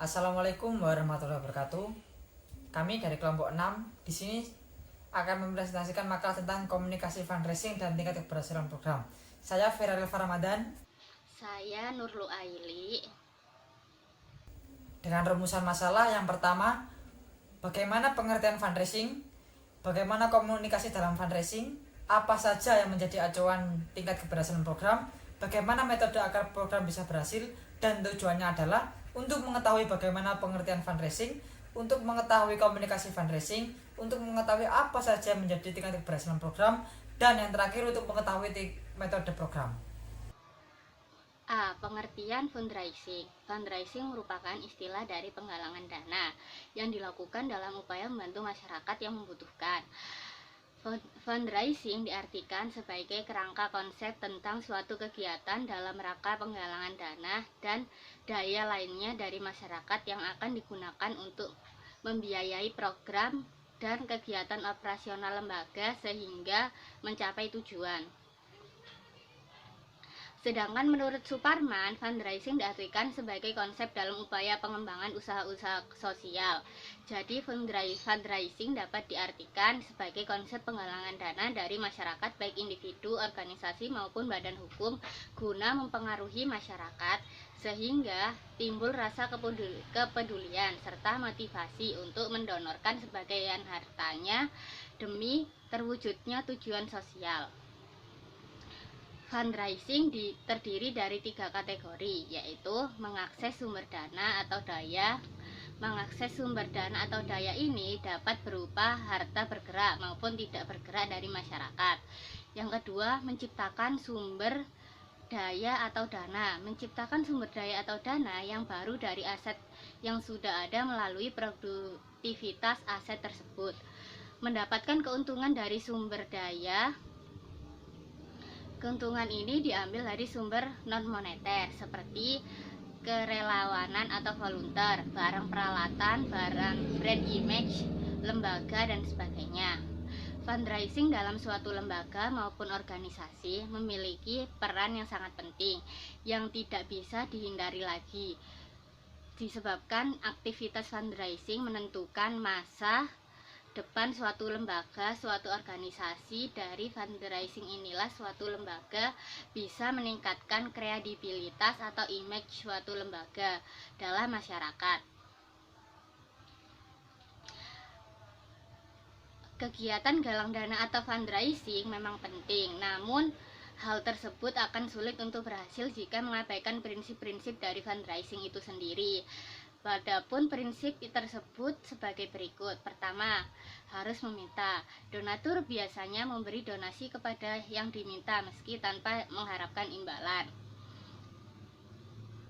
Assalamualaikum warahmatullahi wabarakatuh. Kami dari kelompok 6 di sini akan mempresentasikan makalah tentang komunikasi fundraising dan tingkat keberhasilan program. Saya Vera Elva Ramadan. Saya Nurlu Aili. Dengan rumusan masalah yang pertama, bagaimana pengertian fundraising, bagaimana komunikasi dalam fundraising, apa saja yang menjadi acuan tingkat keberhasilan program, bagaimana metode agar program bisa berhasil, dan tujuannya adalah untuk mengetahui bagaimana pengertian fundraising, untuk mengetahui komunikasi fundraising, untuk mengetahui apa saja yang menjadi tingkat keberhasilan program, dan yang terakhir untuk mengetahui metode program. A. Pengertian fundraising. Fundraising merupakan istilah dari penggalangan dana yang dilakukan dalam upaya membantu masyarakat yang membutuhkan. Fundraising diartikan sebagai kerangka konsep tentang suatu kegiatan dalam rangka penggalangan dana dan daya lainnya dari masyarakat yang akan digunakan untuk membiayai program dan kegiatan operasional lembaga sehingga mencapai tujuan. Sedangkan menurut Suparman, fundraising diartikan sebagai konsep dalam upaya pengembangan usaha-usaha sosial. Jadi fundraising dapat diartikan sebagai konsep penggalangan dana dari masyarakat baik individu, organisasi maupun badan hukum guna mempengaruhi masyarakat sehingga timbul rasa kepedulian serta motivasi untuk mendonorkan sebagian hartanya demi terwujudnya tujuan sosial. Fundraising terdiri dari 3 kategori, yaitu mengakses sumber dana atau daya. Mengakses sumber dana atau daya ini dapat berupa harta bergerak maupun tidak bergerak dari masyarakat. Yang kedua, menciptakan sumber daya atau dana. Menciptakan sumber daya atau dana yang baru dari aset yang sudah ada melalui produktivitas aset tersebut. Mendapatkan keuntungan dari sumber daya. Keuntungan ini diambil dari sumber non-moneter seperti kerelawanan atau volunteer, barang peralatan, barang brand image, lembaga, dan sebagainya. Fundraising dalam suatu lembaga maupun organisasi memiliki peran yang sangat penting yang tidak bisa dihindari lagi. Disebabkan aktivitas fundraising menentukan masa depan suatu lembaga, suatu organisasi. Dari fundraising inilah suatu lembaga bisa meningkatkan kredibilitas atau image suatu lembaga dalam masyarakat. Kegiatan galang dana atau fundraising memang penting, namun hal tersebut akan sulit untuk berhasil jika mengabaikan prinsip-prinsip dari fundraising itu sendiri. Padahal prinsip tersebut sebagai berikut. Pertama, harus meminta. Donatur biasanya memberi donasi kepada yang diminta meski tanpa mengharapkan imbalan.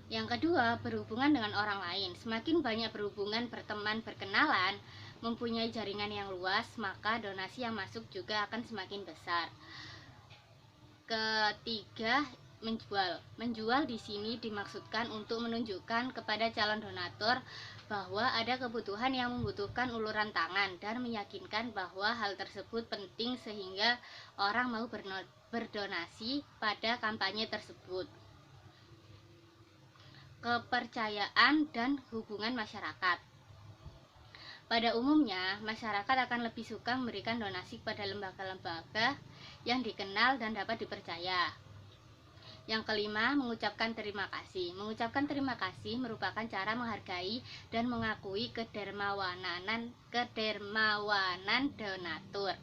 Yang kedua, berhubungan dengan orang lain. Semakin banyak berhubungan, berteman, berkenalan, mempunyai jaringan yang luas, maka donasi yang masuk juga akan semakin besar. Ketiga, menjual di sini dimaksudkan untuk menunjukkan kepada calon donatur bahwa ada kebutuhan yang membutuhkan uluran tangan dan meyakinkan bahwa hal tersebut penting sehingga orang mau berdonasi pada kampanye tersebut. Kepercayaan dan hubungan masyarakat. Pada umumnya, masyarakat akan lebih suka memberikan donasi kepada lembaga-lembaga yang dikenal dan dapat dipercaya. Yang kelima, mengucapkan terima kasih. Mengucapkan terima kasih merupakan cara menghargai dan mengakui kedermawanan donatur.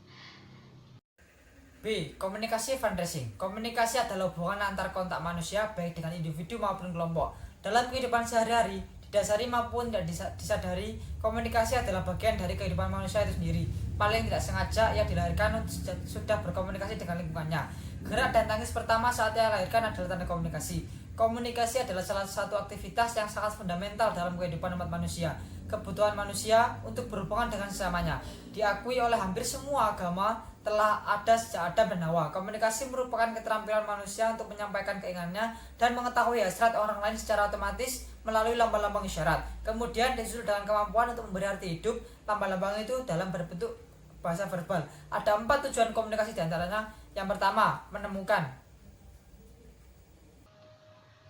B. Komunikasi fundraising. Komunikasi adalah hubungan antar kontak manusia baik dengan individu maupun kelompok. Dalam kehidupan sehari-hari, didasari maupun tidak disadari, komunikasi adalah bagian dari kehidupan manusia itu sendiri. Paling tidak sengaja ia dilahirkan sudah berkomunikasi dengan lingkungannya. Gerak dan tangis pertama saat ia lahirkan adalah tanda komunikasi. Komunikasi adalah salah satu aktivitas yang sangat fundamental dalam kehidupan umat manusia. Kebutuhan manusia untuk berhubungan dengan sesamanya diakui oleh hampir semua agama telah ada sejak Adam dan Hawa. Komunikasi merupakan keterampilan manusia untuk menyampaikan keinginannya dan mengetahui hasrat orang lain secara otomatis melalui lambang-lambang isyarat. Kemudian disusul dengan kemampuan untuk memberi arti hidup. Lambang-lambang itu dalam berbentuk bahasa verbal. Ada 4 tujuan komunikasi diantaranya. Yang pertama, menemukan.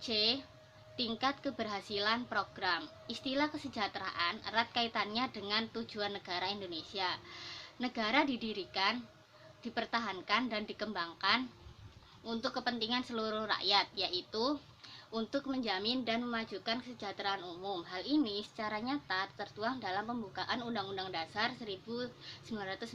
C. tingkat keberhasilan program. Istilah kesejahteraan erat kaitannya dengan tujuan negara Indonesia. Negara didirikan, dipertahankan, dan dikembangkan untuk kepentingan seluruh rakyat, yaitu untuk menjamin dan memajukan kesejahteraan umum. Hal ini secara nyata tertuang dalam pembukaan Undang-Undang Dasar 1945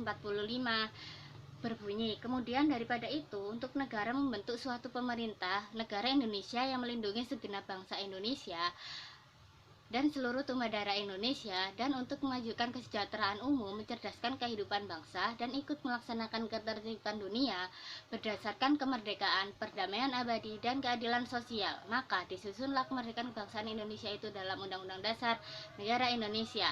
berbunyi, kemudian daripada itu, untuk negara membentuk suatu pemerintah, negara Indonesia yang melindungi segenap bangsa Indonesia dan seluruh tumpah darah Indonesia, dan untuk memajukan kesejahteraan umum, mencerdaskan kehidupan bangsa, dan ikut melaksanakan ketertiban dunia berdasarkan kemerdekaan, perdamaian abadi, dan keadilan sosial. Maka disusunlah kemerdekaan kebangsaan Indonesia itu dalam Undang-Undang Dasar Negara Indonesia.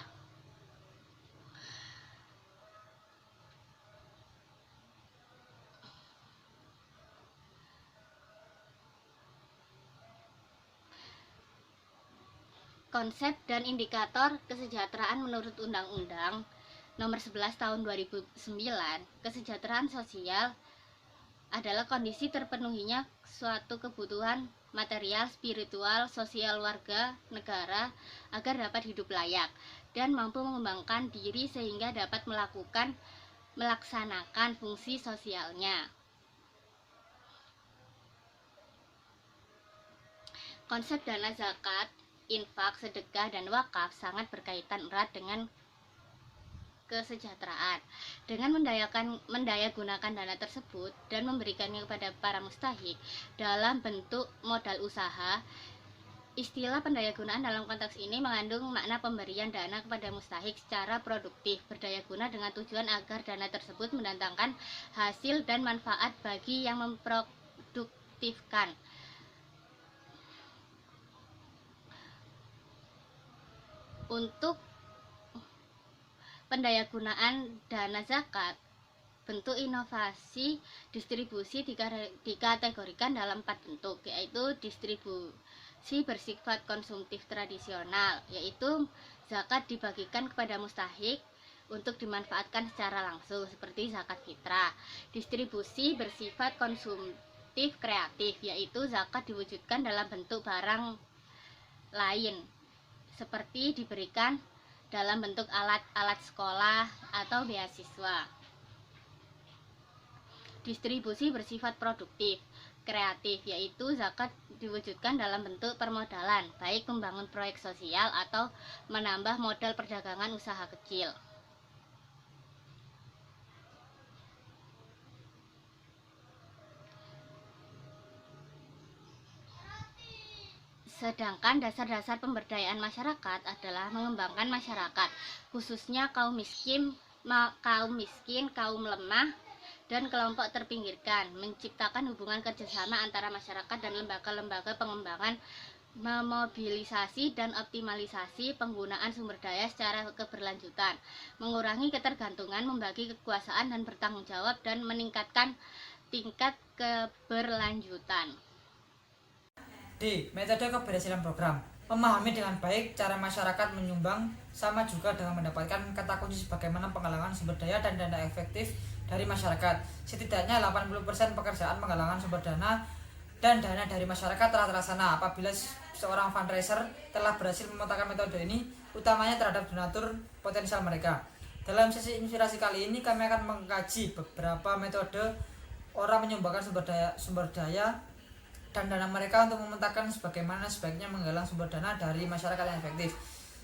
Konsep dan indikator kesejahteraan menurut Undang-Undang Nomor 11 Tahun 2009, kesejahteraan sosial adalah kondisi terpenuhinya suatu kebutuhan material, spiritual, sosial warga negara agar dapat hidup layak dan mampu mengembangkan diri sehingga dapat melaksanakan fungsi sosialnya. Konsep dana zakat, infak, sedekah, dan wakaf sangat berkaitan erat dengan kesejahteraan. Dengan mendayagunakan dana tersebut dan memberikannya kepada para mustahik dalam bentuk modal usaha. Istilah pendayagunaan dalam konteks ini mengandung makna pemberian dana kepada mustahik secara produktif, berdayaguna dengan tujuan agar dana tersebut mendatangkan hasil dan manfaat bagi yang memproduktifkan. Untuk pendayagunaan dana zakat, bentuk inovasi distribusi dikategorikan dalam 4 bentuk, yaitu distribusi bersifat konsumtif tradisional, yaitu zakat dibagikan kepada mustahik untuk dimanfaatkan secara langsung seperti zakat fitrah. Distribusi bersifat konsumtif kreatif, yaitu zakat diwujudkan dalam bentuk barang lain seperti diberikan dalam bentuk alat-alat sekolah atau beasiswa. Distribusi bersifat produktif kreatif, yaitu zakat diwujudkan dalam bentuk permodalan, baik membangun proyek sosial atau menambah modal perdagangan usaha kecil. Sedangkan dasar-dasar pemberdayaan masyarakat adalah mengembangkan masyarakat, khususnya kaum miskin, kaum lemah, dan kelompok terpinggirkan, menciptakan hubungan kerjasama antara masyarakat dan lembaga-lembaga pengembangan, memobilisasi dan optimalisasi penggunaan sumber daya secara keberlanjutan, mengurangi ketergantungan, membagi kekuasaan dan bertanggung jawab, dan meningkatkan tingkat keberlanjutan. D. Metode keberhasilan program. Memahami dengan baik cara masyarakat menyumbang sama juga dengan mendapatkan kata kunci sebagaimana penggalangan sumber daya dan dana efektif dari masyarakat. Setidaknya 80% pekerjaan penggalangan sumber dana dan dana dari masyarakat telah terlaksana apabila seorang fundraiser telah berhasil memetakan metode ini, utamanya terhadap donatur potensial mereka. Dalam sesi inspirasi kali ini kami akan mengkaji beberapa metode orang menyumbangkan sumber daya dan dana mereka untuk memetakan sebagaimana sebaiknya menggalang sumber dana dari masyarakat yang efektif.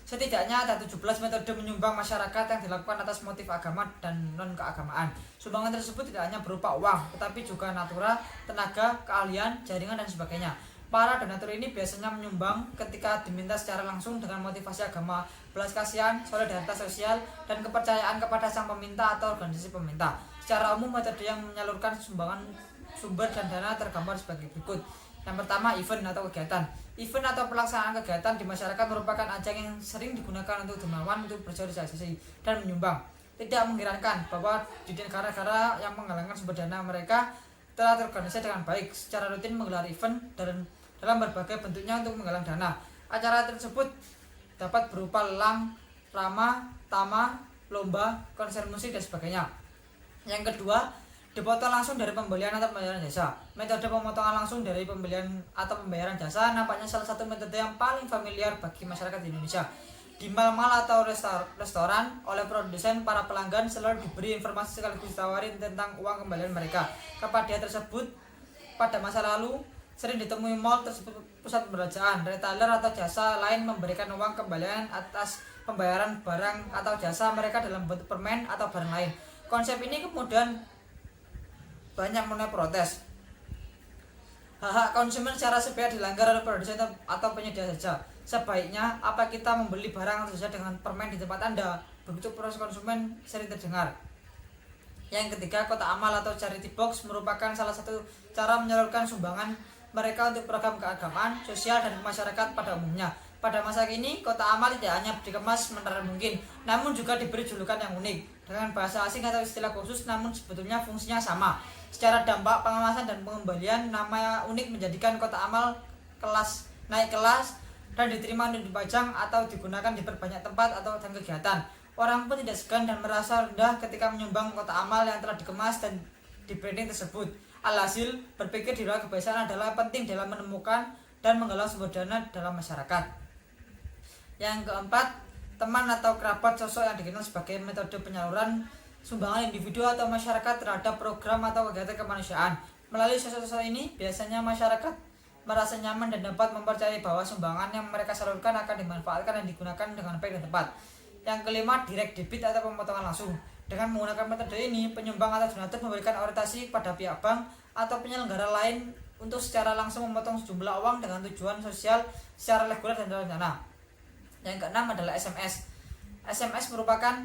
Setidaknya ada 17 metode menyumbang masyarakat yang dilakukan atas motif agama dan non-keagamaan. Sumbangan tersebut tidak hanya berupa uang, tetapi juga natura, tenaga, keahlian, jaringan, dan sebagainya. Para donatur ini biasanya menyumbang ketika diminta secara langsung dengan motivasi agama, belas kasihan, solidaritas sosial, dan kepercayaan kepada sang peminta atau organisasi peminta. Secara umum, metode yang menyalurkan sumber dan dana tergambar sebagai berikut. Yang pertama, event atau kegiatan. Event atau pelaksanaan kegiatan di masyarakat merupakan ajang yang sering digunakan untuk dermawan untuk bersosialisasi dan menyumbang. Tidak mengherankan bahwa di negara-negara yang menggalangkan sumber dana mereka telah terorganisasi dengan baik, secara rutin menggelar event dalam berbagai bentuknya untuk menggalang dana. Acara tersebut dapat berupa lelang, rama, tama, lomba, konser musik, dan sebagainya. Yang kedua, dipotong langsung dari pembelian atau pembayaran jasa. Metode pemotongan langsung dari pembelian atau pembayaran jasa nampaknya salah satu metode yang paling familiar bagi masyarakat di Indonesia. Di mal-mal atau restoran, oleh produsen, para pelanggan selalu diberi informasi sekaligus ditawarin tentang uang kembalian mereka kepada dia tersebut. Pada masa lalu, sering ditemui mal tersebut pusat perbelanjaan, retailer atau jasa lain memberikan uang kembalian atas pembayaran barang atau jasa mereka dalam bentuk permen atau barang lain. Konsep ini kemudian banyak menuai protes. Hak konsumen secara sepihak dilanggar oleh produsen atau penyedia jasa. Sebaiknya apa kita membeli barang atau jasa dengan permen di tempat Anda? Begitu protes konsumen sering terdengar. Yang ketiga, kotak amal atau charity box merupakan salah satu cara menyalurkan sumbangan mereka untuk program keagamaan, sosial, dan masyarakat pada umumnya. Pada masa kini, kotak amal tidak hanya dikemas menarik mungkin, namun juga diberi julukan yang unik dengan bahasa asing atau istilah khusus, namun sebetulnya fungsinya sama. Secara dampak, pengawasan dan pengembalian, nama unik menjadikan kotak amal naik kelas dan diterima untuk dipajang atau digunakan di berbanyak tempat atau dan kegiatan. Orang pun tidak segan dan merasa rendah ketika menyumbang kotak amal yang telah dikemas dan di branding tersebut. Alhasil, berpikir di luar kebiasaan adalah penting dalam menemukan dan menggalang sumber dana dalam masyarakat. Yang keempat, teman atau kerabat sosok yang dikenal sebagai metode penyaluran sumbangan individu atau masyarakat terhadap program atau kegiatan kemanusiaan. Melalui sosok-sosok ini, biasanya masyarakat merasa nyaman dan dapat mempercayai bahwa sumbangan yang mereka salurkan akan dimanfaatkan dan digunakan dengan baik dan tepat. Yang kelima, direct debit atau pemotongan langsung. Dengan menggunakan metode ini, penyumbang atau donatur memberikan orientasi kepada pihak bank atau penyelenggara lain untuk secara langsung memotong sejumlah uang dengan tujuan sosial secara reguler dan terencana. Yang keenam adalah SMS. SMS merupakan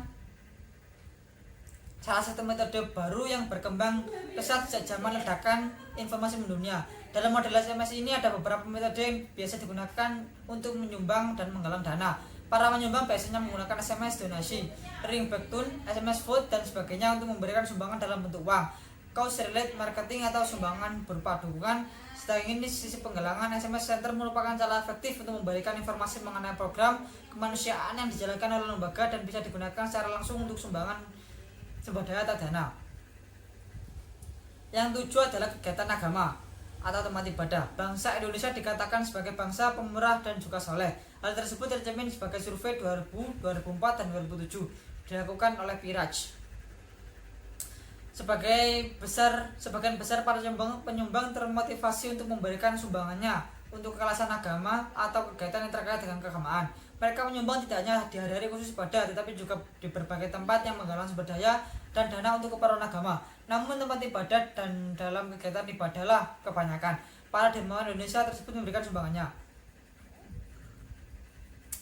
salah satu metode baru yang berkembang pesat sejak zaman ledakan informasi mendunia. Dalam model SMS ini ada beberapa metode yang biasa digunakan untuk menyumbang dan menggalang dana. Para penyumbang biasanya menggunakan SMS donasi, ringback tone, SMS vote, dan sebagainya untuk memberikan sumbangan dalam bentuk uang, cause related marketing atau sumbangan berupa dukungan. Sedangkan ini sisi penggalangan, SMS Center merupakan cara efektif untuk memberikan informasi mengenai program kemanusiaan yang dijalankan oleh lembaga dan bisa digunakan secara langsung untuk sumbangan sumber daya atau dana. Yang tujuh adalah kegiatan agama atau tempat ibadah. Bangsa Indonesia dikatakan sebagai bangsa pemurah dan juga soleh. Hal tersebut tercermin sebagai survei 2000, 2004, dan 2007 dilakukan oleh Piraj. Sebagian besar para penyumbang termotivasi untuk memberikan sumbangannya untuk kealasan agama atau kegiatan yang terkait dengan keagamaan. Mereka menyumbang tidak hanya di hari-hari khusus ibadah, tetapi juga di berbagai tempat yang menggalang sumber daya dan dana untuk keperluan agama. Namun tempat ibadah dan dalam kegiatan ibadahlah kebanyakan para dermawan Indonesia tersebut memberikan sumbangannya.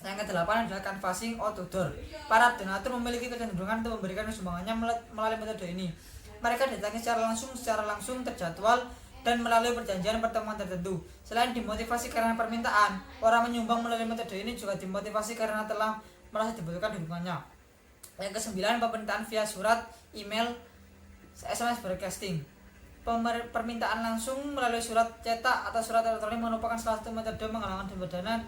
Yang kedelapan adalah canvassing outdoor. Para donatur memiliki kecenderungan untuk memberikan sumbangannya melalui metode ini. Mereka datangi secara langsung terjadwal dan melalui perjanjian pertemuan tertentu. Selain dimotivasi karena permintaan, orang menyumbang melalui metode ini juga dimotivasi karena telah merasa dibutuhkan dukungannya. Yang kesembilan, permintaan via surat, email, SMS broadcasting. Permintaan langsung melalui surat cetak atau surat elektronik merupakan salah satu metode menggalang sumber dana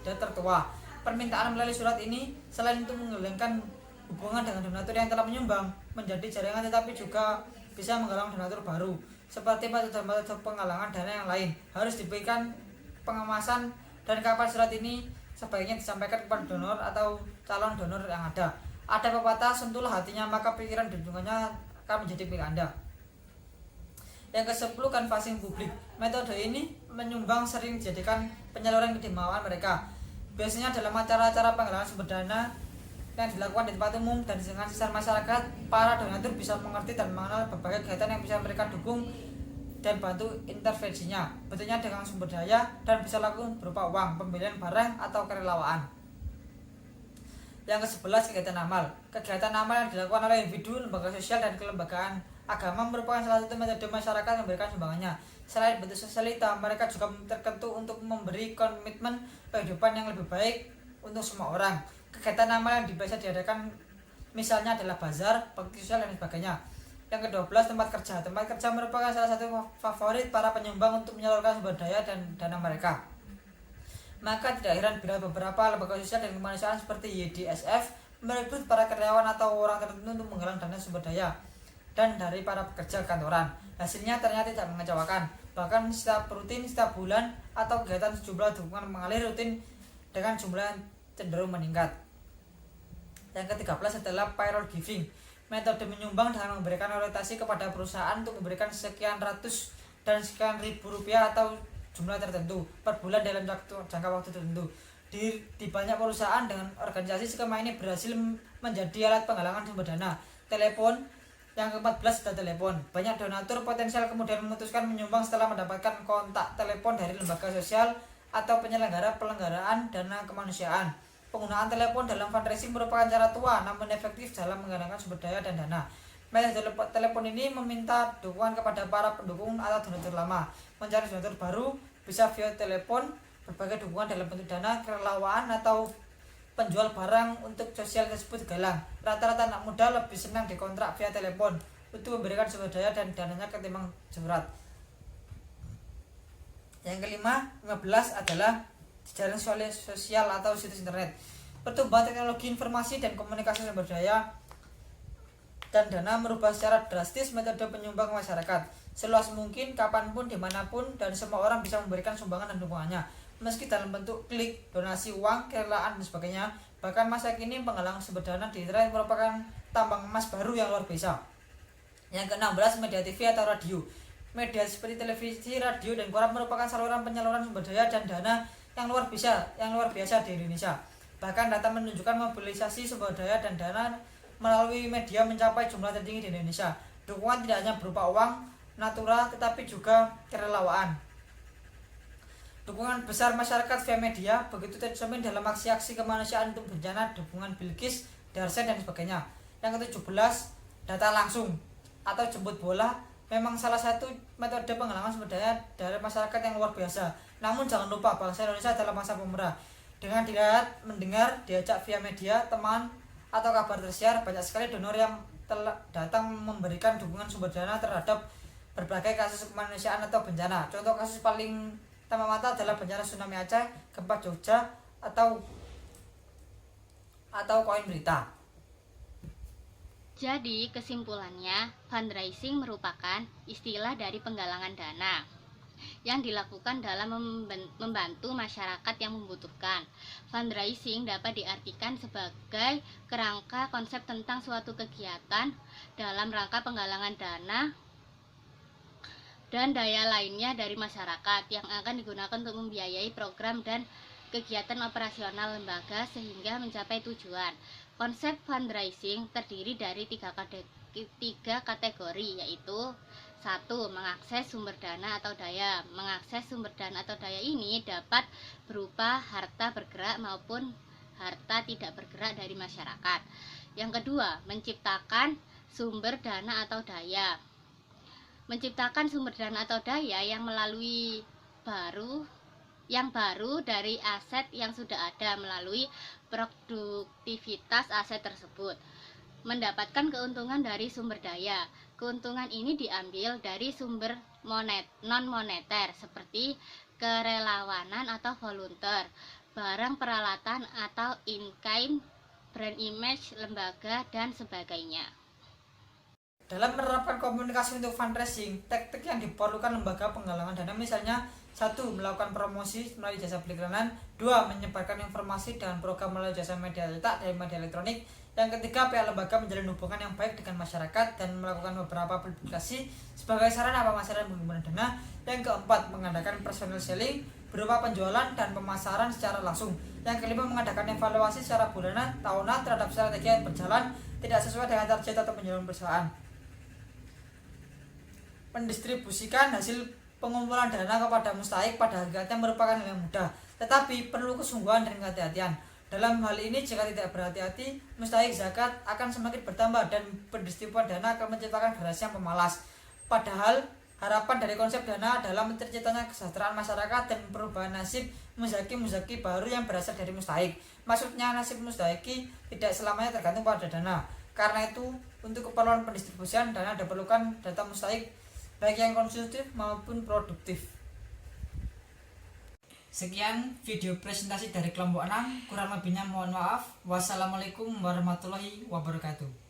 dan tertua. Permintaan melalui surat ini selain untuk menggalangkan hubungan dengan donatur yang telah menyumbang menjadi jaringan, tetapi juga bisa menggalang donatur baru. Seperti metode penggalangan dana yang lain, harus diberikan pengemasan dan kapan surat ini sebaiknya disampaikan kepada donor atau calon donor yang ada. Ada pepatah, sentuhlah hatinya maka pikiran dan dukungannya akan menjadi milik Anda. Yang ke-10, canvassing publik. Metode ini menyumbang sering dijadikan penyaluran kemauan mereka. Biasanya dalam acara-acara penggalangan sumber dana yang dilakukan di tempat umum dan dengan sesar masyarakat, para donatur bisa mengerti dan mengenal berbagai kegiatan yang bisa mereka dukung dan bantu intervensinya. Bentuknya dengan sumber daya dan bisa lakukan berupa uang, pembelian barang, atau kerelawaan. Yang ke-11, kegiatan amal. Kegiatan amal yang dilakukan oleh individu, lembaga sosial, dan kelembagaan agama merupakan salah satu metode masyarakat yang memberikan sumbangannya. Selain bentuk sosialita, mereka juga tertentu untuk memberi komitmen kehidupan yang lebih baik untuk semua orang. Kegiatan amal yang biasa diadakan misalnya adalah bazar, bakti sosial, dan sebagainya. Yang ke-12, tempat kerja. Tempat kerja merupakan salah satu favorit para penyumbang untuk menyalurkan sumber daya dan dana mereka. Maka tidak heran bila beberapa lembaga sosial dan kemanusiaan seperti YDSF merekrut para karyawan atau orang tertentu untuk menggalang dana sumber daya dan dari para pekerja kantoran. Hasilnya ternyata tidak mengecewakan. Bahkan setiap bulan atau kegiatan sejumlah dukungan mengalir rutin dengan jumlah yang cenderung meningkat. Yang ke-13 adalah payroll giving. Metode menyumbang dengan memberikan orientasi kepada perusahaan untuk memberikan sekian ratus dan sekian ribu rupiah atau jumlah tertentu per bulan dalam jangka waktu tertentu. Di banyak perusahaan dengan organisasi skema ini berhasil menjadi alat penggalangan sumber dana. Telepon. Yang ke-14 adalah telepon. Banyak donatur potensial kemudian memutuskan menyumbang setelah mendapatkan kontak telepon dari lembaga sosial atau penyelenggaraan dana kemanusiaan. Penggunaan telepon dalam fundraising merupakan cara tua namun efektif dalam menggunakan sumber daya dan dana. Metode telepon ini meminta dukungan kepada para pendukung atau donatur lama. Mencari donatur baru bisa via telepon, berbagai dukungan dalam bentuk dana, kerelawaan atau penjual barang untuk sosial tersebut galang. Rata-rata anak muda lebih senang dikontrak via telepon untuk memberikan sumber daya dan dananya ketimbang surat. Yang kelima, 15 adalah jejaring sosial atau situs internet. Pertumbuhan teknologi informasi dan komunikasi sumber daya dan dana merubah secara drastis metode penyumbang masyarakat. Seluas mungkin, kapanpun, dimanapun, dan semua orang bisa memberikan sumbangan dan dukungannya, meski dalam bentuk klik, donasi uang, kerelaan, dan sebagainya. Bahkan masa kini penggalangan sumber dana di internet merupakan tambang emas baru yang luar biasa. Yang ke-16, media TV atau radio. Media seperti televisi, radio, dan koran merupakan saluran penyaluran sumber daya dan dana yang luar biasa di Indonesia. Bahkan data menunjukkan mobilisasi sumber daya dan dana melalui media mencapai jumlah tertinggi di Indonesia. Dukungan tidak hanya berupa uang, natura, tetapi juga kerelawaan. Dukungan besar masyarakat via media begitu tercermin dalam aksi-aksi kemanusiaan untuk bencana, dukungan Bilqis, Darsen, dan sebagainya. Yang ke-17, data langsung atau jemput bola memang salah satu metode penggalangan sumber daya dari masyarakat yang luar biasa. Namun jangan lupa bangsa Indonesia adalah masa pemerah. Dengan dilihat, mendengar, diajak via media, teman, atau kabar tersiar, banyak sekali donor yang telah datang memberikan dukungan sumber dana terhadap berbagai kasus kemanusiaan atau bencana. Contoh kasus paling utama mata adalah bencana tsunami Aceh, gempa Jogja, atau koin berita. Jadi, kesimpulannya, fundraising merupakan istilah dari penggalangan dana yang dilakukan dalam membantu masyarakat yang membutuhkan. Fundraising dapat diartikan sebagai kerangka konsep tentang suatu kegiatan dalam rangka penggalangan dana dan daya lainnya dari masyarakat yang akan digunakan untuk membiayai program dan kegiatan operasional lembaga sehingga mencapai tujuan. Konsep fundraising terdiri dari tiga kategori, yaitu 1. Mengakses sumber dana atau daya. Mengakses sumber dana atau daya ini dapat berupa harta bergerak maupun harta tidak bergerak dari masyarakat. Yang kedua, menciptakan sumber dana atau daya. Menciptakan sumber dana atau daya yang baru dari aset yang sudah ada melalui produktivitas aset tersebut. Mendapatkan keuntungan dari sumber daya. Keuntungan ini diambil dari sumber non-moneter seperti kerelawanan atau volunteer, barang peralatan atau in-kind, brand image, lembaga, dan sebagainya. Dalam menerapkan komunikasi untuk fundraising, teknik yang diperlukan lembaga penggalangan dana misalnya 1. Melakukan promosi melalui jasa periklanan. 2. Menyebarkan informasi dengan program melalui jasa media cetak dan media elektronik. Yang ketiga, pihak lembaga menjalin hubungan yang baik dengan masyarakat dan melakukan beberapa publikasi sebagai sarana pemasaran pengumpulan dana. Yang keempat, mengadakan personal selling berupa penjualan dan pemasaran secara langsung. Yang kelima, mengadakan evaluasi secara bulanan, tahunan terhadap strategi yang berjalan tidak sesuai dengan target atau penjualan perusahaan. Mendistribusikan hasil pengumpulan dana kepada mustahik pada hakikatnya merupakan hal yang mudah, tetapi perlu kesungguhan dan kehati-hatian. Dalam hal ini, jika tidak berhati-hati, mustahik zakat akan semakin bertambah dan pendistribusian dana akan menciptakan generasi yang pemalas. Padahal, harapan dari konsep dana adalah terciptanya kesejahteraan masyarakat dan perubahan nasib muzaki baru yang berasal dari mustahik. Maksudnya, nasib mustahiki tidak selamanya tergantung pada dana. Karena itu, untuk keperluan pendistribusian dana diperlukan data mustahik baik yang konsumtif maupun produktif. Sekian video presentasi dari kelompok 6, kurang lebihnya mohon maaf. Wassalamualaikum warahmatullahi wabarakatuh.